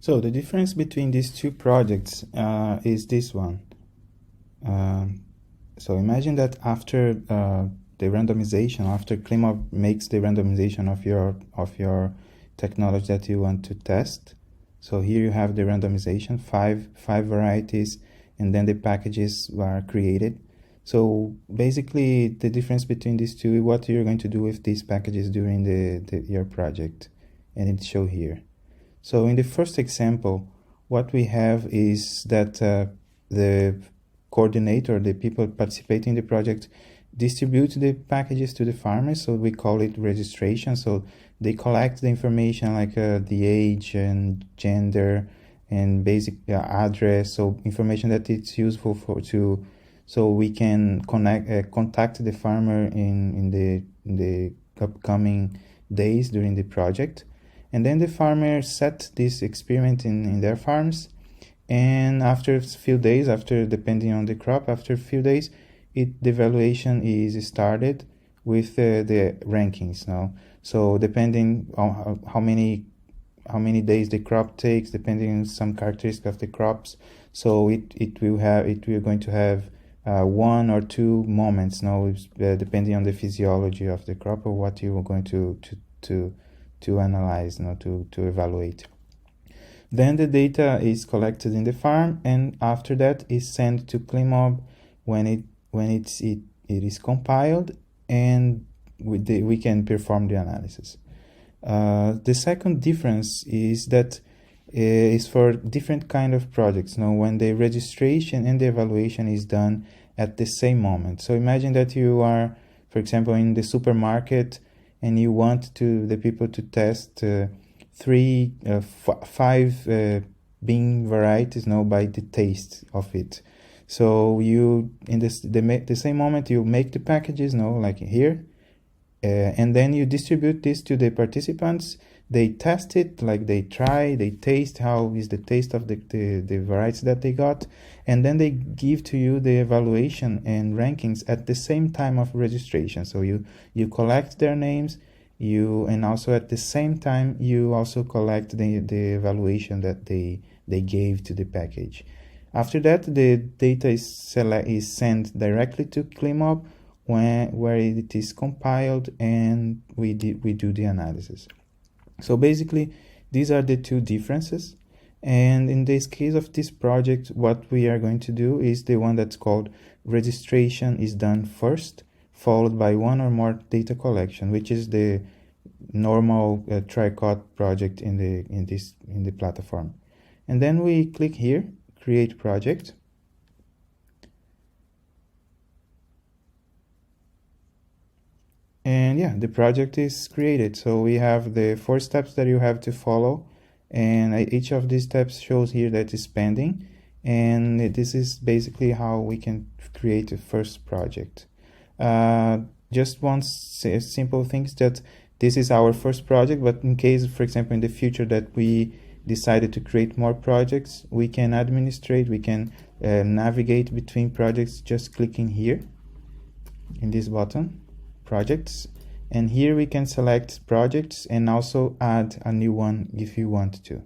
So the difference between these two projects is this one. So imagine that after the randomization, after ClimMob makes the randomization of your technology that you want to test. So here you have the randomization, five varieties, and then the packages are created. So basically the difference between these two is what you're going to do with these packages during your project, and it's shown here. So in the first example, what we have is that the coordinator, the people participating in the project, distribute the packages to the farmers. So we call it registration. So they collect the information like the age and gender and basic address. So information that it's useful so we can contact the farmer in the upcoming days during the project. And then the farmer set this experiment in their farms, and after a few days, depending on the crop, after a few days, the evaluation is started with the rankings now. So depending on how many days the crop takes, depending on some characteristics of the crops, so we're going to have 1 or 2 moments now, depending on the physiology of the crop or what you are going to analyze, to evaluate. Then the data is collected in the farm, and after that is sent to ClimMob when it is compiled, and we can perform the analysis. The second difference is that is for different kind of projects. Now, when the registration and the evaluation is done at the same moment. So imagine that you are, for example, in the supermarket, and you want the people to test 5 bean varieties by the taste of it. So you the same moment you make the packages like here, and then you distribute this to the participants. They test it, like they try, they taste how is the taste of the varieties that they got, and then they give to you the evaluation and rankings at the same time of registration. So you collect their names, and also at the same time you also collect the evaluation that they gave to the package. After that, the data is sent directly to ClimMob where it is compiled, and we do the analysis. So basically, these are the two differences. And in this case of this project, what we are going to do is the one that's called registration is done first, followed by 1 or more data collection, which is the normal tricot project in the platform. And then we click here, create project. And yeah, the project is created. So we have the 4 steps that you have to follow, and each of these steps shows here that is pending. And this is basically how we can create a first project. Just one simple thing is that this is our first project, but in case, for example, in the future that we decided to create more projects, we can administrate, we can navigate between projects just clicking here in this button, projects, and here we can select projects and also add a new one if you want to.